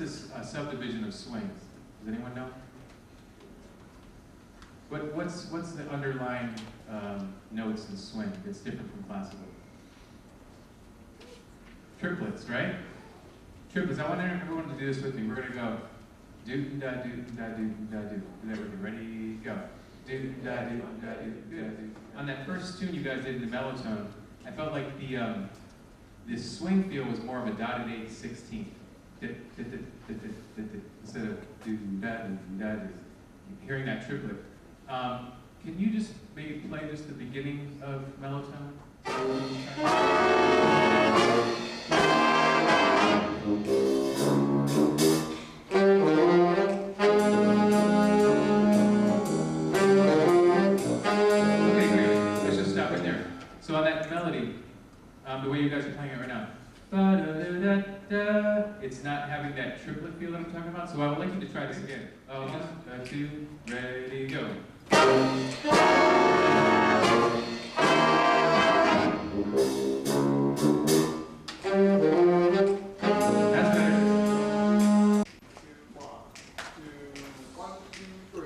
this subdivision of swings? Does anyone know? What's the underlying notes in swing that's different from classical? Triplets, right? Triplets. I want everyone to do this with me. We're going to go do da do da do da do. Do that with me. Ready? Go. Do da do da do da do. On that first tune you guys did in the mellotone, I felt like the swing feel was more of a dotted 8/16. Instead of do da do da do. Hearing that triplet. Can you just maybe play just the beginning of mellotone? Okay, great. Let's just stop right there. So on that melody, the way you guys are playing it right now, it's not having that triplet feel that I'm talking about. So I would like you to try this again. 1, 2, ready, go. That's better. 1, 2, 3.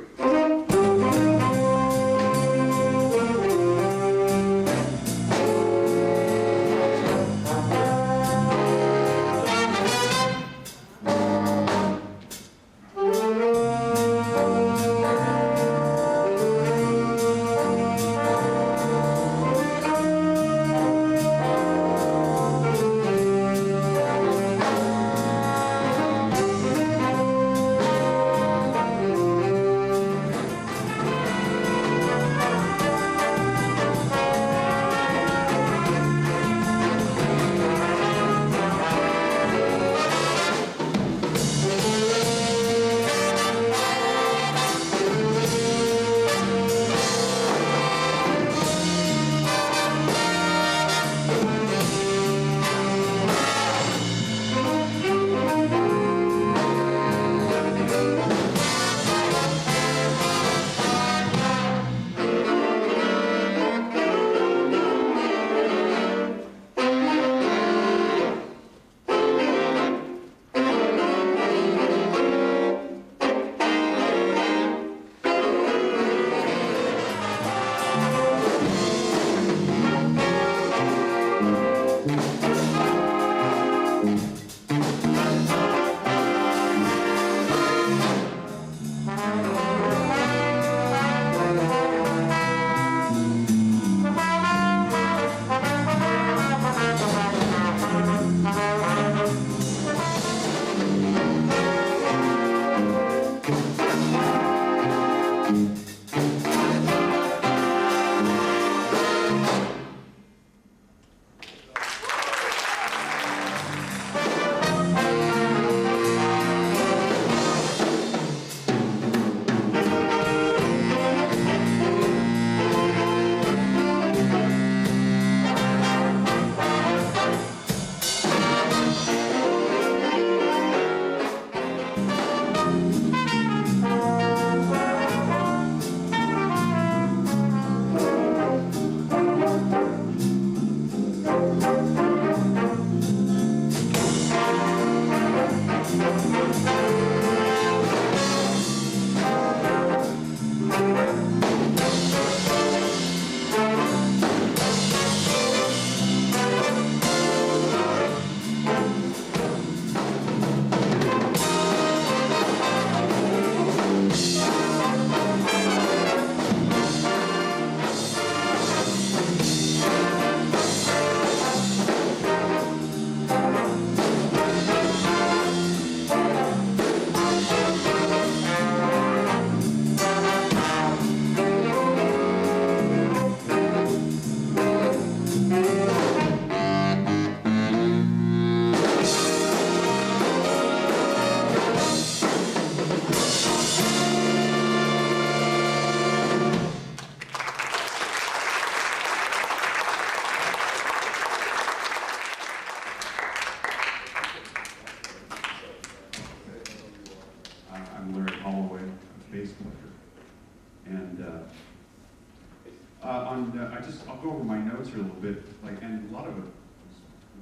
I'll go over my notes here a little bit, and a lot of it is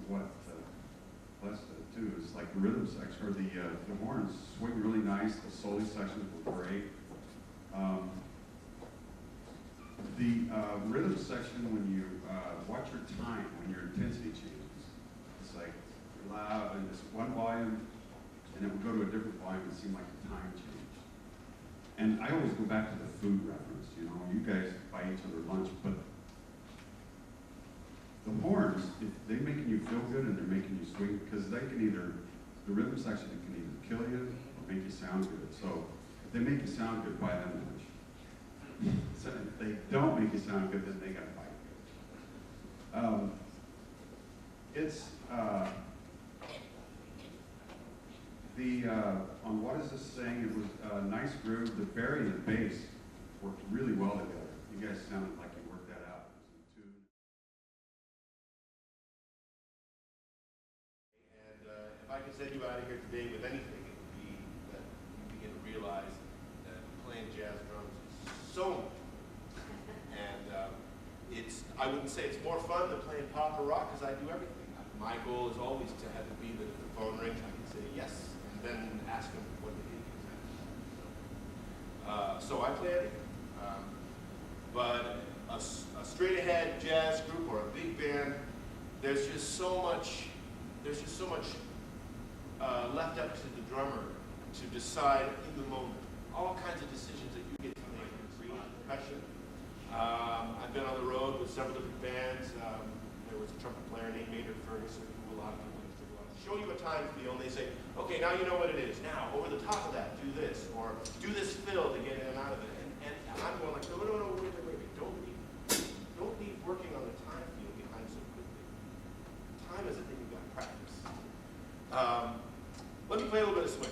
what Les did too, is like the rhythm section, or the horns swing really nice, the solo sections were great. The rhythm section, when you watch your time, when your intensity changes, it's like loud and just one volume, and it would go to a different volume and seem like the time changed. And I always go back to the food reference, you know, you guys buy each other lunch, but the horns, if they're making you feel good and they're making you swing, because they can either, the rhythm section can either kill you or make you sound good. So if they make you sound good, buy them lunch. So if they don't make you sound good, then they got to buy you. On what is this saying? It was a nice groove. The Barry and the bass worked really well together. You guys sounded like you worked that out. It was in tune. And if I could send you out of here today with anything, it would be that you begin to realize that playing jazz drums is so much fun. And I wouldn't say it's more fun than playing pop or rock, because I do everything. My goal is always to have it be that if the phone rings, I can say yes, and then ask them what they did exactly. So I play everything. But a straight ahead jazz group or a big band, there's just so much left up to the drummer to decide in the moment. All kinds of decisions that you get to make in percussion. I've been on the road with several different bands. There was a trumpet player named Maynard Ferguson who a lot of people used to go out and show you a time field, and they say, okay, now you know what it is. Now, over the top of that, do this, or do this fill to get in and out of it. And I'm going like, no, wait. Don't leave working on the time field behind so quickly. Time is a thing you've got to practice. Let me play a little bit of swing.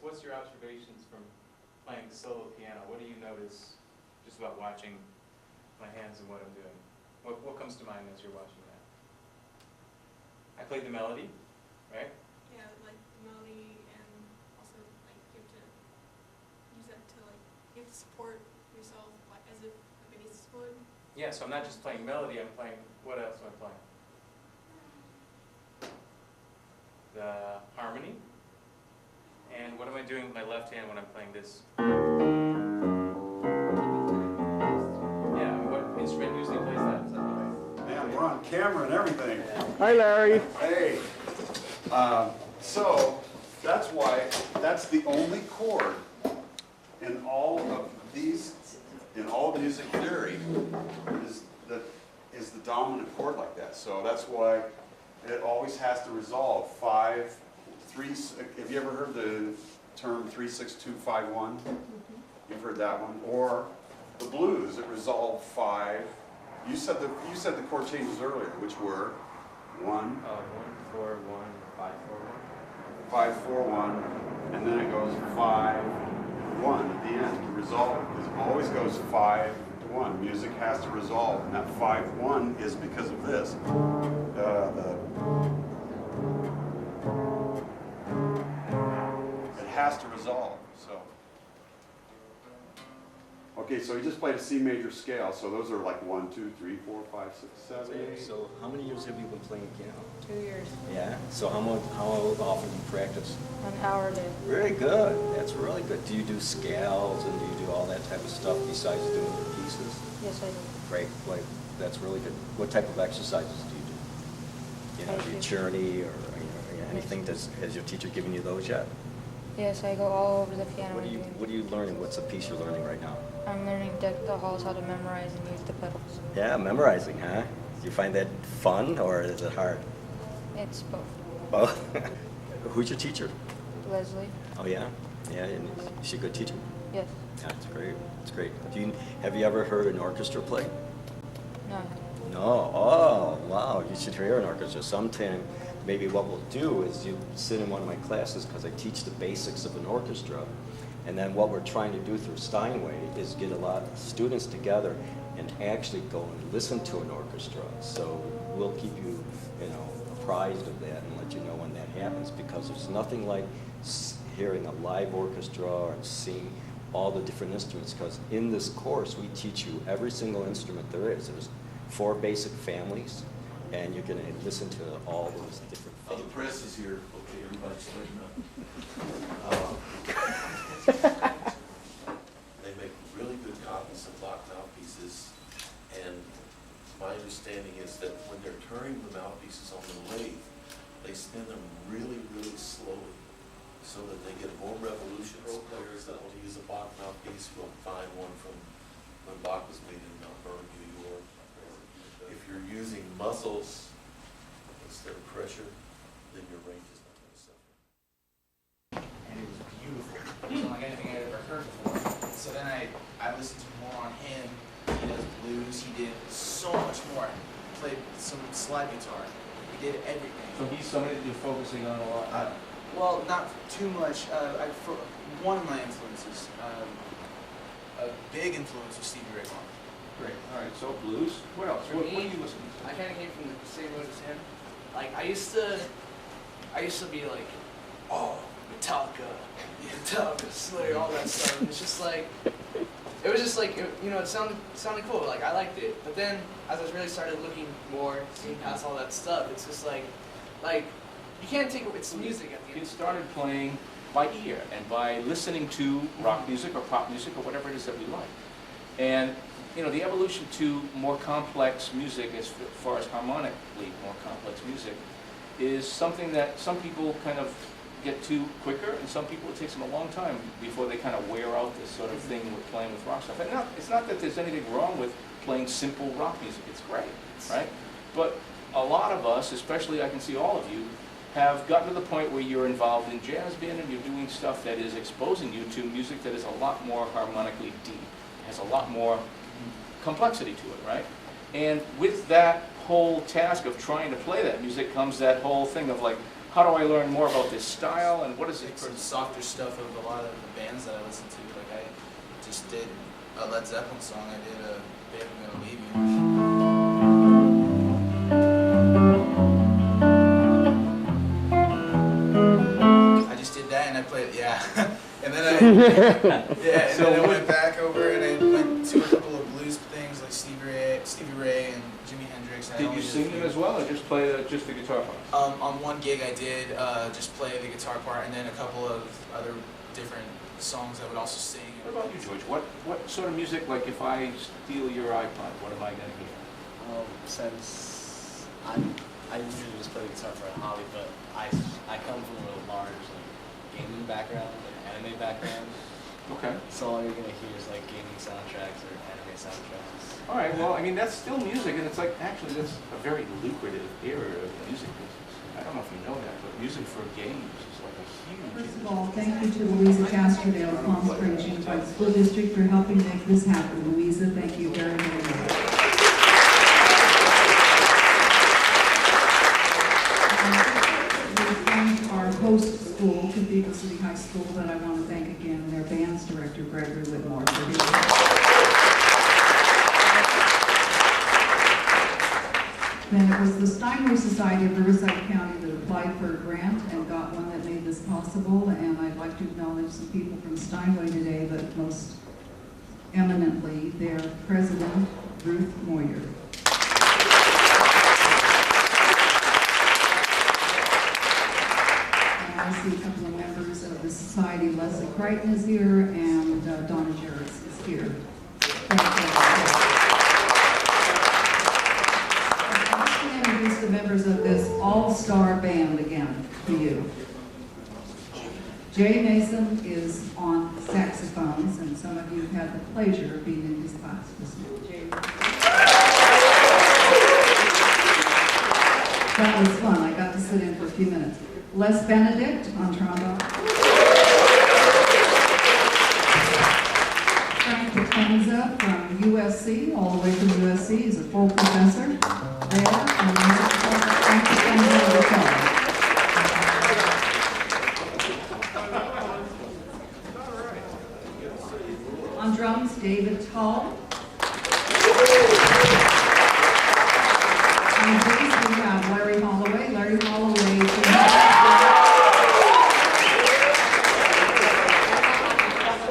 What's your observations from playing solo piano? What do you notice just about watching my hands and what I'm doing? What comes to mind as you're watching that? I played the melody, right? Yeah, like the melody, and also like you have to use that to you have to support yourself like as if a bassist would. Yeah, so I'm not just playing melody, I'm playing, what else am I playing? The harmony. And what am I doing with my left hand when I'm playing this? Yeah, what instrument usually plays that? Is that right? Man, we're on camera and everything. Hi, Larry. Hey. So that's why that's the only chord in all of these, in all music theory, is the dominant chord like that. So that's why it always has to resolve 5, 3. Have you ever heard the term 3-6-2-5-1? You've heard that one. Or the blues, it resolved 5. You said the chord changes earlier, which were 1, 1-4-1, 5-4-1. 5-4-1, and then it goes 5-1 at the end. The resolve always goes 5-1. Music has to resolve, and that 5-1 is because of this. It has to resolve. So, Okay, so he just played a C major scale, so those are like 1, 2, 3, 4, 5, 6, 7, 8. So how many years have you been playing piano? 2 years, Yeah. So how often do you practice? an hour a day. Very good. That's really good. Do you do scales and do you do all that type of stuff besides doing your pieces? Yes, I do. Great. Like, that's really good. What type of exercises do you do? You know, I do you do. journey or anything? Has your teacher given you those yet? Yes, I go all over the piano. What and doing- are you learning? What's the piece you're learning right now? I'm learning Deck the Halls, how to memorize and use the pedals. Yeah, memorizing, huh? Do you find that fun or is it hard? It's both. Both. Who's your teacher? Leslie? Oh yeah, yeah. And is she a good teacher? Yes. Yeah, it's great. It's great. Have you ever heard an orchestra play? No, I haven't. No. Oh, wow. You should hear an orchestra sometime. Maybe what we'll do is you sit in one of my classes because I teach the basics of an orchestra. And then what we're trying to do through Steinway is get a lot of students together and actually go and listen to an orchestra. So we'll keep you, apprised of that and let you know when that happens, because there's nothing like hearing a live orchestra and seeing all the different instruments, because in this course we teach you every single instrument there is. There's 4 basic families, and you're going to listen to all those different The families. press is here. Okay, everybody straighten up. They make really good copies of locked mouthpieces, and my understanding is that when they're turning the mouthpieces on the lathe, they spin them really, really slowly so that they get more revolutions. Players that want to use a Bach mouthpiece will find one from when Bach was made in Melbourne, New York. If you're using muscles instead of pressure, then your range is not going to suffer. And it was beautiful. It was unlike anything I'd ever heard before. So then I listened to more on him. He does blues. He did so much more. He played some slide guitar. He did everything. So he's somebody that you're focusing on a lot. Well, not too much. For one of my influences, a big influence was Stevie Ray Vaughan. Great. All right. So blues. What else? For What me, are you listening to? I kind of came from the same road as him. Like I used to be like, oh, Metallica, Slayer, all that stuff. It's just like, it was just like, it sounded cool. Like I liked it. But then as I really started looking more, seeing past all that stuff, it's just like you can't take it's music at the end. You started playing by ear and by listening to rock music or pop music or whatever it is that we like. And the evolution to more complex music, as far as harmonically more complex music, is something that some people kind of get to quicker, and some people it takes them a long time before they kind of wear out this sort of thing with playing with rock stuff. And it's not that there's anything wrong with playing simple rock music. It's great, right? But a lot of us, especially I can see all of you, have gotten to the point where you're involved in jazz band and you're doing stuff that is exposing you to music that is a lot more harmonically deep, has a lot more complexity to it, right? And with that whole task of trying to play that music comes that whole thing of like, how do I learn more about this style and what is it? Like some softer stuff of a lot of the bands that I listen to. Like I just did a Led Zeppelin song. I did a Baby I'm Gonna Leave You. I just did that and I played, yeah. And then I went back over and I went to a couple of blues things like Stevie Ray and Jimi Hendrix. Did you sing them as well, or just play just the guitar part? On one gig I did just play the guitar part, and then a couple of other different songs I would also sing. What about you, George? What sort of music, like if I steal your iPod, what am I going to hear? Well, since I usually just play the guitar for a hobby, but I come from a large gaming background, anime background. Okay. So all you're gonna hear is like gaming soundtracks or anime soundtracks. All right. Well, I mean that's still music, and it's like actually that's a very lucrative area of the music business. I don't know if you know that, but music for games is like a huge. First of all, thank you to Louisa Castrodale, Palm Springs Unified School District for helping make this happen. Louisa, thank you very, very much. Our host school, Cathedral City High School, that I want to thank again, and their band's director, Gregory Whitmore, for his Then it was the Steinway Society of Riverside County that applied for a grant and got one that made this possible, and I'd like to acknowledge some people from Steinway today, but most eminently their president, Ruth Moyer. And I see a couple of members of the society. Leslie Crichton is here, and Donna Jarvis is here. Thank you. I'd like to introduce the members of this all-star band again to you. Jay Mason is on saxophones, and some of you have had the pleasure of being in his class this year. That was fun. I got to sit in for a few minutes. Les Benedict on trombone. Frank Potenza from USC, all the way from USC. He's a full professor there. And Frank Potenza on guitar. On drums, David Tall. On bass, we have Larry Holloway. Larry Holloway.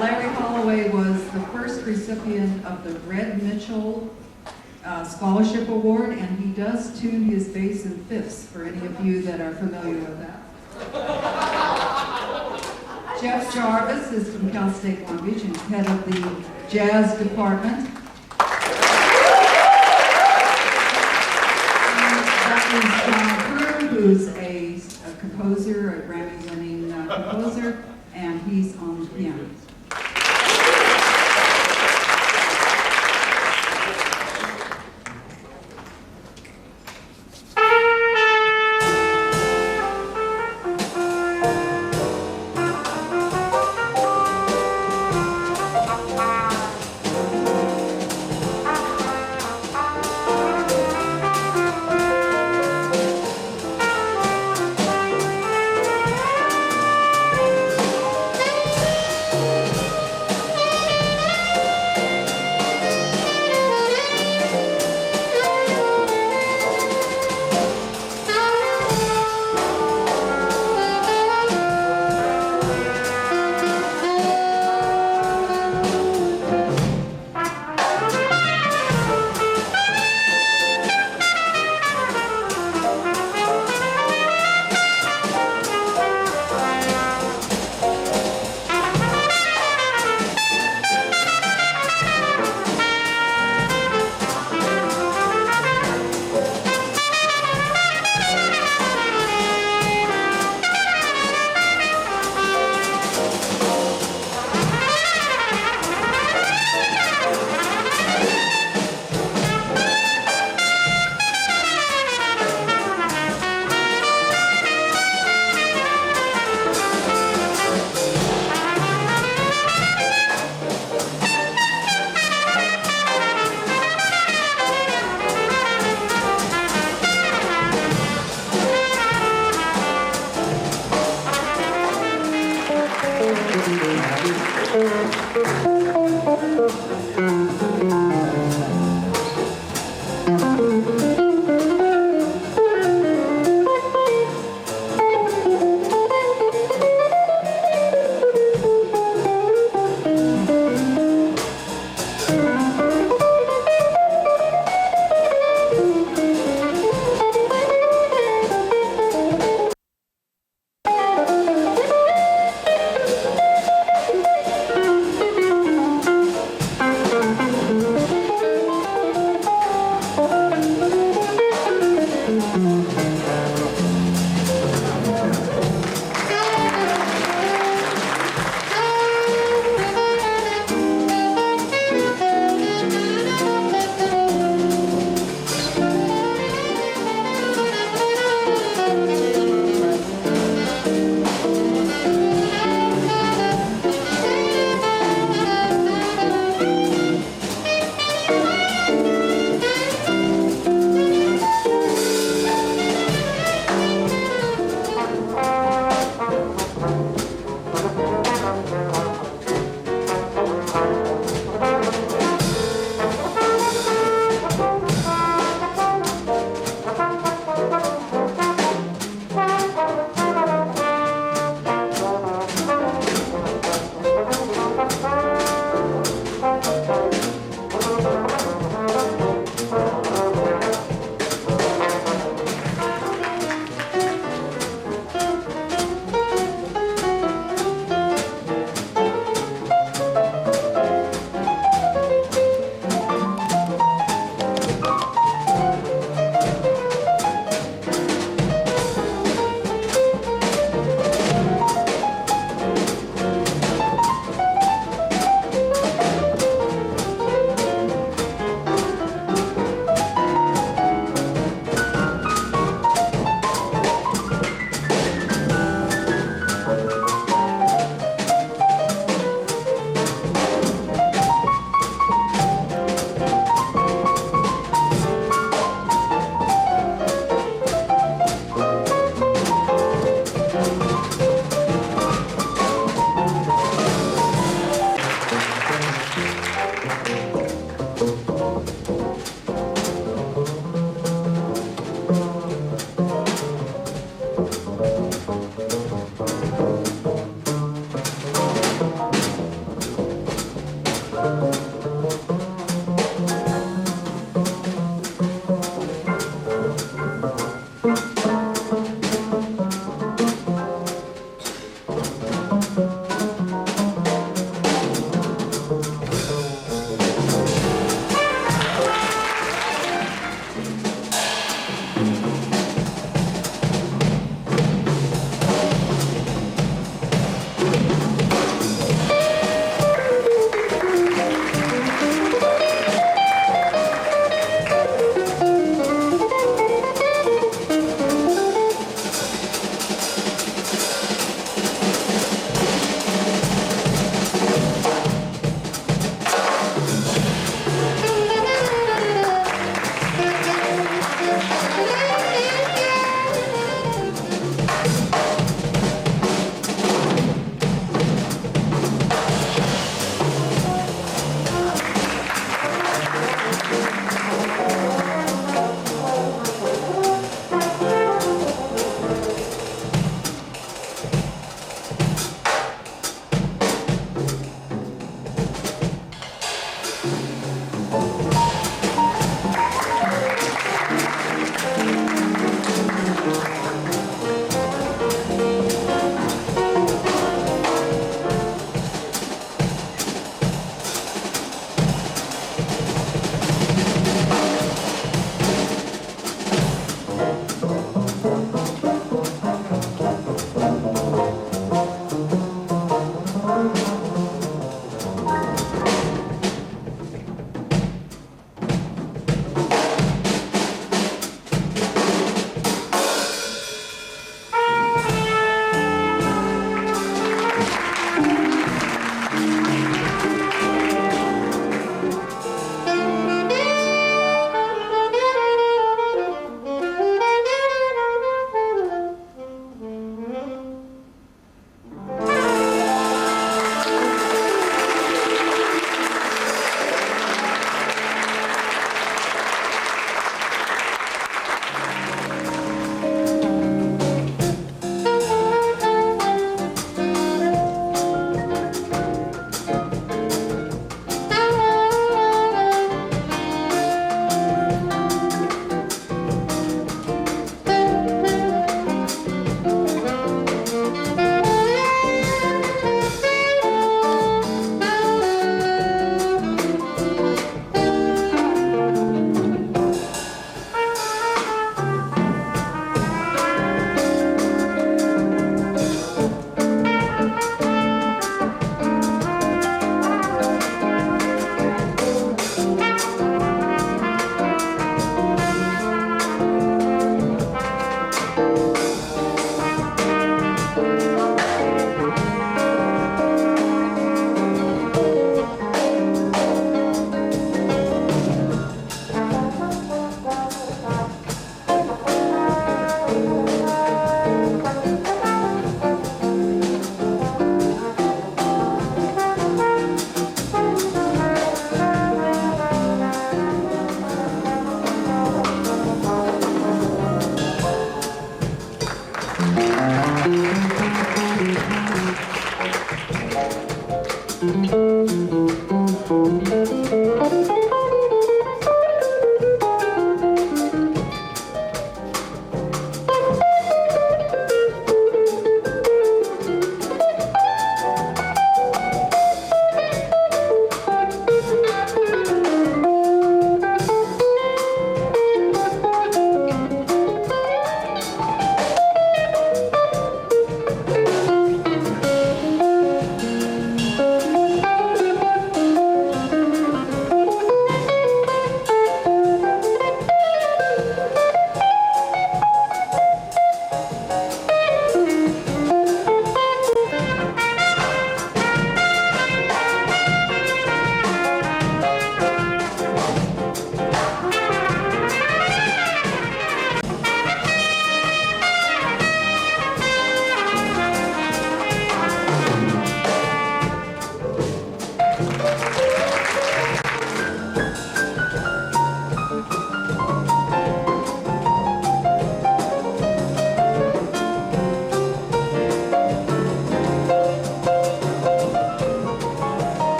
Larry Holloway was the first recipient of the Red Mitchell Scholarship Award, and he does tune his bass in fifths, for any of you that are familiar with that. Jeff Jarvis is from Cal State Long Beach and head of the jazz department. That is John Crew, who's a composer, a Grammy-winning composer, and he's on the piano.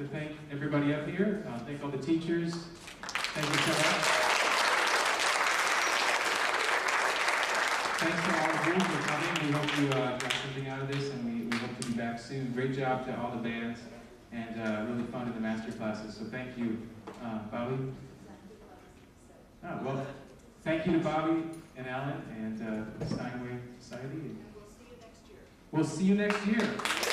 To thank everybody up here, thank all the teachers, thank you so much. Thanks to all of you for coming, we hope you got something out of this, and we hope to be back soon. Great job to all the bands, and really fun in the master classes, so thank you. Bobby? Oh, well, thank you to Bobby and Alan and Steinway Society. We'll see you next year. We'll see you next year.